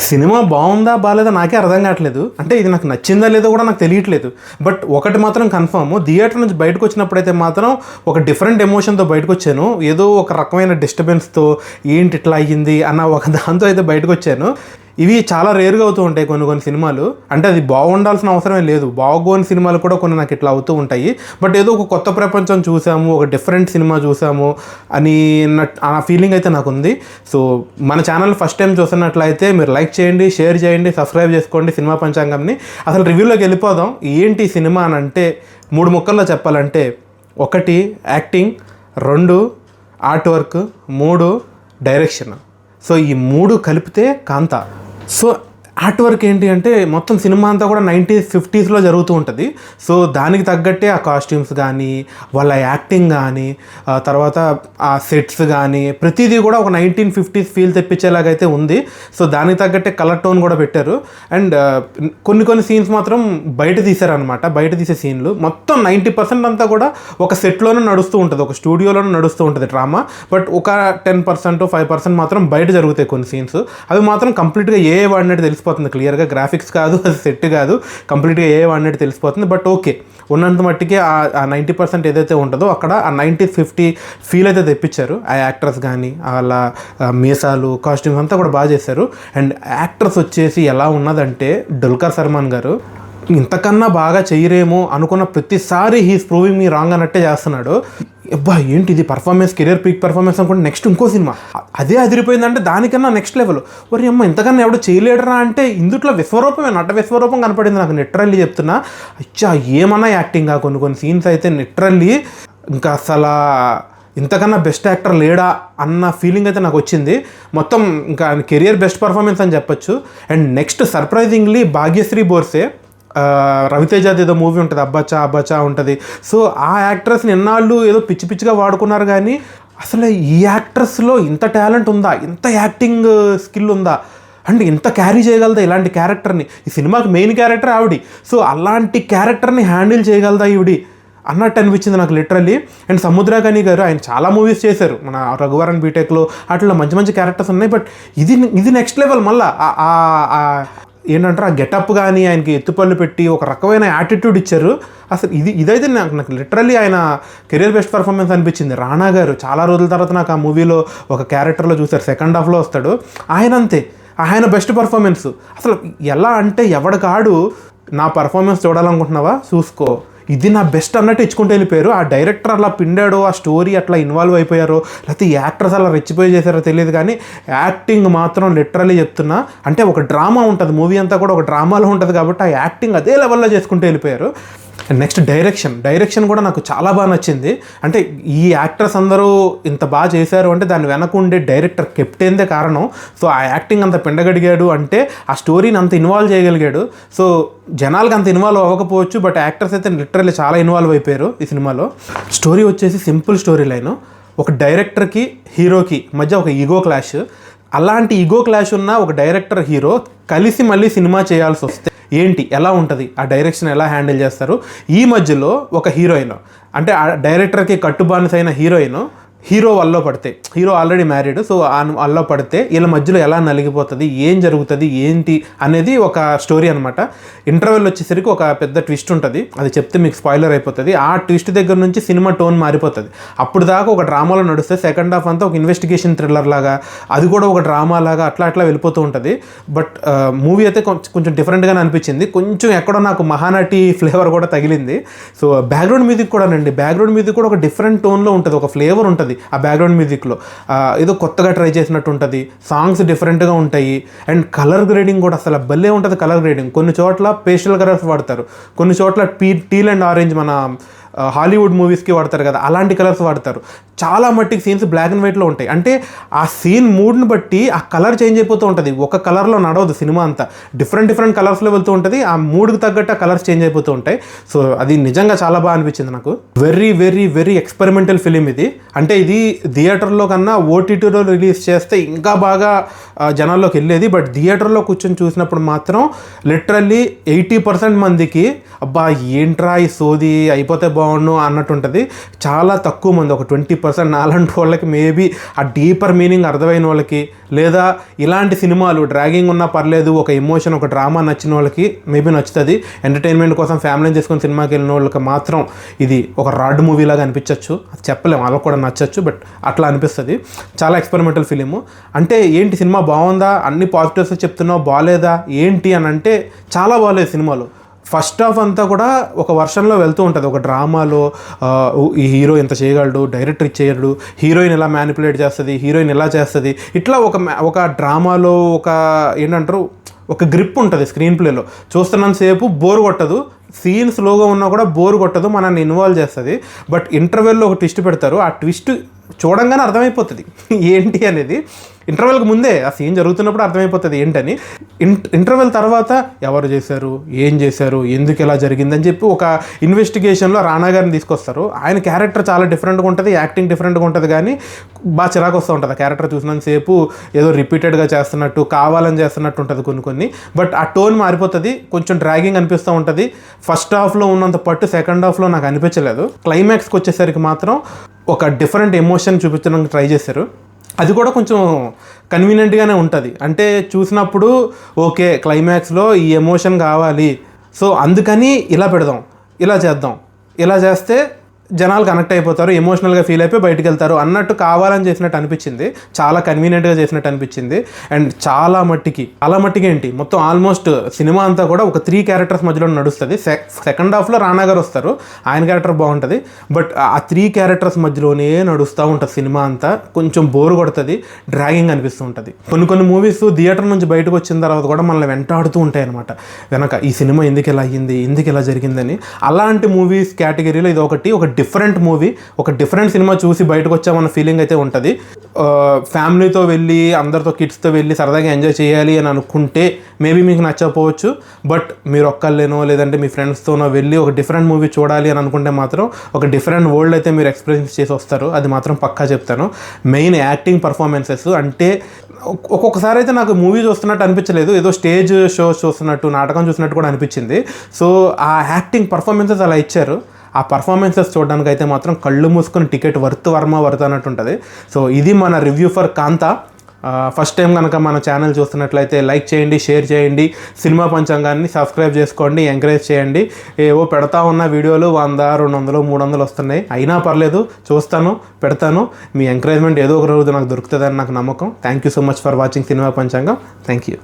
Cinema బాగుందా బాగాలేదా నాకే అర్థం కావట్లేదు. అంటే ఇది నాకు నచ్చిందా లేదో కూడా నాకు తెలియట్లేదు. బట్ ఒకటి మాత్రం కన్ఫర్మ్, థియేటర్ నుంచి బయటకు వచ్చినప్పుడైతే మాత్రం ఒక డిఫరెంట్ ఎమోషన్తో బయటకు వచ్చాను. ఏదో ఒక రకమైన డిస్టర్బెన్స్తో ఏంటి ఇట్లా అయ్యింది అన్న ఒక దాంతో అయితే బయటకు వచ్చాను. ఇవి చాలా రేరుగా అవుతూ ఉంటాయి కొన్ని సినిమాలు. అంటే అది బాగుండాల్సిన అవసరమే లేదు, బాగోని సినిమాలు కూడా కొన్ని నాకు ఇట్లా అవుతూ ఉంటాయి. బట్ ఏదో ఒక కొత్త ప్రపంచం చూసాము, ఒక డిఫరెంట్ సినిమా చూసాము అని ఆ ఫీలింగ్ అయితే నాకు ఉంది. సో మన ఛానల్ ఫస్ట్ టైం చూస్తున్నట్లయితే మీరు లైక్ చేయండి, షేర్ చేయండి, సబ్స్క్రైబ్ చేసుకోండి సినిమా పంచాంగంని. అసలు రివ్యూలోకి వెళ్ళిపోదాం. ఏంటి సినిమా అని అంటే 3 ముక్కల్లో చెప్పాలంటే, 1 acting, 2 art work, 3 direction. So ఈ 3 కలిపితే కాంతా. సో ఆర్ట్ వర్క్ ఏంటి అంటే మొత్తం సినిమా అంతా కూడా 90s 50sలో జరుగుతూ ఉంటుంది. సో దానికి తగ్గట్టే ఆ కాస్ట్యూమ్స్ కానీ, వాళ్ళ యాక్టింగ్ కానీ, తర్వాత ఆ సెట్స్ కానీ ప్రతిదీ కూడా ఒక 1950s ఫీల్ తెప్పించేలాగైతే ఉంది. సో దానికి తగ్గట్టే కలర్ టోన్ కూడా పెట్టారు. అండ్ కొన్ని సీన్స్ మాత్రం బయట తీశారనమాట. బయట తీసే సీన్లు మొత్తం 90% అంతా కూడా ఒక సెట్లోనే నడుస్తూ ఉంటుంది, ఒక స్టూడియోలోనే నడుస్తూ ఉంటుంది డ్రామా. బట్ ఒక 10% 5% మాత్రం బయట జరుగుతాయి కొన్ని సీన్స్. అవి మాత్రం కంప్లీట్గా ఏ వాడినట్టు తెలిసిపోతుంది క్లియర్గా. గ్రాఫిక్స్ కాదు, అది సెట్ కాదు, కంప్లీట్గా ఏ వాడినట్టు తెలిసిపోతుంది. బట్ ఓకే, ఉన్నంత మట్టికి ఆ 90% ఏదైతే ఉంటుందో అక్కడ ఆ 1950 ఫీల్ అయితే తెప్పించారు. ఆ యాక్టర్స్ కానీ, వాళ్ళ మీసాలు, కాస్ట్యూమ్స్ అంతా కూడా బాగా చేశారు. అండ్ యాక్టర్స్ వచ్చేసి ఎలా ఉన్నదంటే, దుల్కర్ సల్మాన్ గారు ఇంతకన్నా బాగా చేయరేమో అనుకున్న ప్రతిసారి హీస్ ప్రూవింగ్ మీ రాంగ్ అన్నట్టే చేస్తున్నాడు. అబ్బా ఏంటి ఇది పర్ఫార్మెన్స్, కెరియర్ పీక్ పర్ఫార్మెన్స్ అనుకుంటే నెక్స్ట్ ఇంకో సినిమా అదే అదిరిపోయిందంటే దానికన్నా నెక్స్ట్ లెవెల్. మరి అమ్మ ఇంతకన్నా ఎవడో చేయలేడరా అంటే ఇందుట్లో విశ్వరూపమే, నట విశ్వరూపం కనపడింది నాకు. లిటరల్లీ చెప్తున్నా, అచ్చా ఏమన్నా యాక్టింగ్. కొన్ని సీన్స్ అయితే లిటరల్లీ ఇంకా అసలు ఇంతకన్నా బెస్ట్ యాక్టర్ లేడా అన్న ఫీలింగ్ అయితే నాకు వచ్చింది. మొత్తం ఇంకా కెరియర్ బెస్ట్ పర్ఫార్మెన్స్ అని చెప్పొచ్చు. And next surprisingly Bhagyashri Borse, రవితేజది ఏదో మూవీ ఉంటుంది, అబ్బాచా ఉంటుంది. సో ఆ యాక్ట్రెస్ని ఎన్నాళ్ళు ఏదో పిచ్చిగా వాడుకున్నారు, కానీ అసలు ఈ యాక్ట్రెస్లో ఇంత టాలెంట్ ఉందా, ఇంత యాక్టింగ్ స్కిల్ ఉందా, అండ్ ఇంత క్యారీ చేయగలదా ఇలాంటి క్యారెక్టర్ని. ఈ సినిమాకి మెయిన్ క్యారెక్టర్ ఆవిడ. సో అలాంటి క్యారెక్టర్ని హ్యాండిల్ చేయగలదా ఈవిడి అన్నట్టు అనిపించింది నాకు లిటరల్లీ. అండ్ సముద్రఖని గారు, ఆయన చాలా మూవీస్ చేశారు, మన రఘువరన్ బీటెక్లో అట్లా మంచి క్యారెక్టర్స్ ఉన్నాయి. బట్ ఇది నెక్స్ట్ లెవెల్. మళ్ళీ ఏంటంటారు, ఆ గెటప్ కానీ ఆయనకి ఎత్తుపళ్ళు పెట్టి ఒక రకమైన యాటిట్యూడ్ ఇచ్చారు. అసలు ఇదైతే నాకు లిటరల్లీ ఆయన కెరియర్ బెస్ట్ పర్ఫార్మెన్స్ అనిపించింది. రాణా గారు చాలా రోజుల తర్వాత నాకు ఆ మూవీలో ఒక క్యారెక్టర్లో చూశారు, సెకండ్ హాఫ్లో వస్తాడు. ఆయన అంతే, ఆయన బెస్ట్ పర్ఫార్మెన్స్. అసలు ఎలా అంటే ఎవడికాడు నా పర్ఫార్మెన్స్ చూడాలనుకుంటున్నావా చూసుకో, ఇది నా బెస్ట్ అన్నట్టు ఇచ్చుకుంటూ వెళ్ళిపోయారు. ఆ డైరెక్టర్ అలా పిండాడో, ఆ స్టోరీ అట్లా ఇన్వాల్వ్ అయిపోయారో, లేకపోతే యాక్టర్స్ అలా రెచ్చిపోయి చేశారో తెలియదు, కానీ యాక్టింగ్ మాత్రం లిటరల్లీ చెప్తున్నా, అంటే ఒక డ్రామా ఉంటుంది, మూవీ అంతా కూడా ఒక డ్రామాలో ఉంటుంది కాబట్టి ఆ యాక్టింగ్ అదే లెవెల్లో చేసుకుంటూ వెళ్ళిపోయారు. అండ్ నెక్స్ట్ డైరెక్షన్ కూడా నాకు చాలా బాగా నచ్చింది. అంటే ఈ యాక్టర్స్ అందరూ ఇంత బాగా చేశారు అంటే దాని వెనక ఉండే డైరెక్టర్ కెప్టెన్దే కారణం. సో ఆ యాక్టింగ్ అంత పిండగడిగాడు అంటే ఆ స్టోరీని అంత ఇన్వాల్వ్ చేయగలిగాడు. సో జనాలకు అంత ఇన్వాల్వ్ అవ్వకపోవచ్చు, బట్ యాక్టర్స్ అయితే లిటరల్లీ చాలా ఇన్వాల్వ్ అయిపోయారు ఈ సినిమాలో. స్టోరీ వచ్చేసి సింపుల్ స్టోరీ లైన్. ఒక డైరెక్టర్కి హీరోకి మధ్య ఒక ఈగో క్లాష్. అలాంటి ఈగో క్లాష్ ఉన్న ఒక డైరెక్టర్ హీరో కలిసి మళ్ళీ సినిమా చేయాల్సి వస్తే ఏంటి, ఎలా ఉంటుంది, ఆ డైరెక్షన్ ఎలా హ్యాండిల్ చేస్తారు. ఈ మధ్యలో ఒక హీరోయిన్, అంటే ఆ డైరెక్టర్కి కట్టుబానిసైన హీరో వల్ల పడితే, హీరో ఆల్రెడీ మ్యారీడ్, సో వల్ల పడితే వీళ్ళ మధ్యలో ఎలా నలిగిపోతుంది, ఏం జరుగుతుంది ఏంటి అనేది ఒక స్టోరీ అనమాట. ఇంటర్వెల్ వచ్చేసరికి ఒక పెద్ద ట్విస్ట్ ఉంటుంది, అది చెప్తే మీకు స్పాయిలర్ అయిపోతుంది. ఆ ట్విస్ట్ దగ్గర నుంచి సినిమా టోన్ మారిపోతుంది. అప్పుడు దాకా ఒక డ్రామాలో నడుస్తే సెకండ్ హాఫ్ అంతా ఒక ఇన్వెస్టిగేషన్ థ్రిల్లర్ లాగా, అది కూడా ఒక డ్రామా లాగా అట్లా వెళ్ళిపోతూ ఉంటుంది. బట్ మూవీ అయితే కొంచెం డిఫరెంట్గానే అనిపించింది. కొంచెం ఎక్కడో నాకు మహానటి ఫ్లేవర్ కూడా తగిలింది. సో బ్యాక్గ్రౌండ్ మ్యూజిక్ కూడా బ్యాక్గ్రౌండ్ మ్యూజిక్ కూడా ఒక డిఫరెంట్ టోన్లో ఉంటుంది, ఒక ఫ్లేవర్ ఉంటుంది ఆ బ్యాక్గ్రౌండ్ మ్యూజిక్లో. ఏదో కొత్తగా ట్రై చేసినట్టు ఉంటుంది, సాంగ్స్ డిఫరెంట్గా ఉంటాయి. అండ్ కలర్ గ్రేడింగ్ కూడా అసలు భలే ఉంటుంది. కలర్ గ్రేడింగ్ కొన్ని చోట్ల పేస్టల్ కలర్స్ వాడతారు, కొన్ని చోట్ల టీల్ అండ్ ఆరెంజ్ మన హాలీవుడ్ మూవీస్కి వాడతారు కదా, అలాంటి కలర్స్ వాడతారు. చాలా మట్టికి సీన్స్ బ్లాక్ అండ్ వైట్లో ఉంటాయి. అంటే ఆ సీన్ మూడ్ని బట్టి ఆ కలర్ చేంజ్ అయిపోతూ ఉంటుంది. ఒక కలర్లో నడవదు సినిమా అంతా, డిఫరెంట్ కలర్స్లో వెళ్తూ ఉంటుంది. ఆ మూడ్కి తగ్గట్టు ఆ కలర్స్ చేంజ్ అయిపోతూ ఉంటాయి. సో అది నిజంగా చాలా బాగా అనిపించింది నాకు. వెరీ ఎక్స్పెరిమెంటల్ ఫిలిం ఇది. అంటే ఇది థియేటర్లో కన్నా ఓటీటీలో రిలీజ్ చేస్తే ఇంకా బాగా జనాల్లోకి వెళ్ళేది. బట్ థియేటర్లో కూర్చొని చూసినప్పుడు మాత్రం లిటరల్లీ 80% మందికి అబ్బా ఏంట్రా ఈ సోది అయిపోతే బాగుండు అన్నట్టు ఉంటుంది. చాలా తక్కువ మంది, ఒక 20% నాలాంటి వాళ్ళకి మేబీ ఆ డీపర్ మీనింగ్ అర్థమైన వాళ్ళకి, లేదా ఇలాంటి సినిమాలు డ్రాగింగ్ ఉన్నా పర్లేదు, ఒక ఎమోషన్, ఒక డ్రామా నచ్చిన వాళ్ళకి మేబీ నచ్చుతుంది. ఎంటర్టైన్మెంట్ కోసం ఫ్యామిలీని చేసుకొని సినిమాకి వెళ్ళిన వాళ్ళకి మాత్రం ఇది ఒక రాడ్ మూవీ లాగా అనిపించవచ్చు. అది చెప్పలేము, వాళ్ళకి కూడా నచ్చచ్చు, బట్ అట్లా అనిపిస్తుంది. చాలా ఎక్స్పెరిమెంటల్ ఫిలిము. అంటే ఏంటి సినిమా బాగుందా, అన్ని పాజిటివ్స్ చెప్తున్నావు, బాగాలేదా ఏంటి అని అంటే చాలా బాగాలేదు సినిమాలో. ఫస్ట్ హాఫ్ అంతా కూడా ఒక వర్షన్లో వెళ్తూ ఉంటుంది. ఒక డ్రామాలో ఈ హీరో ఎంత చేయగలడు, డైరెక్టర్ చేయడు, హీరోయిన్ ఎలా మ్యానిపులేట్ చేస్తుంది, హీరోయిన్ ఎలా చేస్తుంది, ఇట్లా ఒక డ్రామాలో ఒక ఏంటంటారు ఒక గ్రిప్ ఉంటుంది స్క్రీన్ ప్లేలో. చూస్తున్నంతసేపు బోర్ కొట్టదు, సీన్ స్లోగా ఉన్నా కూడా బోర్ కొట్టదు, మనల్ని ఇన్వాల్వ్ చేస్తుంది. బట్ ఇంటర్వెల్లో ఒక ట్విస్ట్ పెడతారు, ఆ ట్విస్ట్ చూడంగానే అర్థమైపోతుంది ఏంటి అనేది. ఇంటర్వెల్కి ముందే ఆ సీన్ జరుగుతున్నప్పుడు అర్థమైపోతుంది ఏంటని. ఇంటర్వెల్ తర్వాత ఎవరు చేశారు, ఏం చేశారు, ఎందుకు ఎలా జరిగిందని చెప్పి ఒక ఇన్వెస్టిగేషన్లో రానా గారిని తీసుకొస్తారు. ఆయన క్యారెక్టర్ చాలా డిఫరెంట్గా ఉంటుంది, యాక్టింగ్ డిఫరెంట్గా ఉంటుంది, కానీ బాగా చిరాకు వస్తూ ఉంటుంది. ఆ క్యారెక్టర్ చూసినంతసేపు ఏదో రిపీటెడ్గా చేస్తున్నట్టు, కావాలని చేస్తున్నట్టు ఉంటుంది కొన్ని. బట్ ఆ టోన్ మారిపోతుంది, కొంచెం డ్రాగింగ్ అనిపిస్తూ ఉంటుంది. ఫస్ట్ హాఫ్లో ఉన్నంత పట్టు సెకండ్ హాఫ్లో నాకు అనిపించలేదు. క్లైమాక్స్కి వచ్చేసరికి మాత్రం ఒక డిఫరెంట్ ఎమోషన్ చూపించడానికి ట్రై చేశారు. అది కూడా కొంచెం కన్వీనియంట్గానే ఉంటుంది. అంటే చూసినప్పుడు ఓకే క్లైమాక్స్లో ఈ ఎమోషన్ కావాలి, సో అందుకని ఇలా పెడదాం, ఇలా చేద్దాం, ఇలా చేస్తే జనాలు కనెక్ట్ అయిపోతారు, ఎమోషనల్గా ఫీల్ అయిపోయి బయటికి వెళ్తారు అన్నట్టు కావాలని చేసినట్టు అనిపించింది. చాలా కన్వీనియంట్గా చేసినట్టు అనిపించింది. అండ్ చాలా మట్టికి ఏంటి మొత్తం ఆల్మోస్ట్ సినిమా అంతా కూడా ఒక 3 క్యారెక్టర్స్ మధ్యలో నడుస్తుంది. సెకండ్ హాఫ్లో రానా గారు వస్తారు, ఆయన క్యారెక్టర్ బాగుంటుంది. బట్ ఆ 3 క్యారెక్టర్స్ మధ్యలోనే నడుస్తూ ఉంటుంది సినిమా అంతా. కొంచెం బోర్ కొడుతుంది, డ్రాగింగ్ అనిపిస్తూ ఉంటుంది. కొన్ని మూవీస్ థియేటర్ నుంచి బయటకు వచ్చిన తర్వాత కూడా మనల్ని వెంటాడుతూ ఉంటాయి అనమాట, వెనక ఈ సినిమా ఎందుకు ఇలా అయ్యింది, ఎందుకు ఇలా జరిగిందని. అలాంటి మూవీస్ కేటగిరీలో ఇది ఒక డిఫరెంట్ మూవీ, ఒక డిఫరెంట్ సినిమా చూసి బయటకు వచ్చామన్న ఫీలింగ్ అయితే ఉంటుంది. ఫ్యామిలీతో వెళ్ళి అందరితో కిడ్స్తో వెళ్ళి సరదాగా ఎంజాయ్ చేయాలి అని అనుకుంటే మేబీ మీకు నచ్చకపోవచ్చు. బట్ మీరు ఒక్కళ్ళేనో లేదంటే మీ ఫ్రెండ్స్తోనో వెళ్ళి ఒక డిఫరెంట్ మూవీ చూడాలి అని అనుకుంటే మాత్రం ఒక డిఫరెంట్ వరల్డ్ అయితే మీరు ఎక్స్పీరియన్స్ చేసి వస్తారు, అది మాత్రం పక్కా చెప్తాను. మెయిన్ యాక్టింగ్ పర్ఫార్మెన్సెస్ అంటే ఒక్కొక్కసారి అయితే నాకు మూవీ చూస్తున్నట్టు అనిపించలేదు, ఏదో స్టేజ్ షో చూస్తున్నట్టు, నాటకం చూసినట్టు కూడా అనిపించింది. సో ఆ యాక్టింగ్ పర్ఫార్మెన్సెస్ అలా ఇచ్చారు. ఆ పర్ఫార్మెన్సెస్ చూడడానికి అయితే మాత్రం కళ్ళు మూసుకొని టికెట్ వర్త్ అన్నట్టు ఉంటుంది. సో ఇది మన review for Kaantha. First time కనుక మన ఛానల్ చూస్తున్నట్లయితే లైక్ చేయండి, షేర్ చేయండి, సినిమా పంచాంగాన్ని సబ్స్క్రైబ్ చేసుకోండి, ఎంకరేజ్ చేయండి. ఏవో పెడతా ఉన్న వీడియోలు 100, 200, 300 వస్తున్నాయి, అయినా పర్లేదు, చూస్తాను, పెడతాను. మీ ఎంకరేజ్మెంట్ ఏదో ఒక రోజు నాకు దొరుకుతుందని నాకు నమ్మకం. Thank you so much for watching cinema Panchangam. Thank you.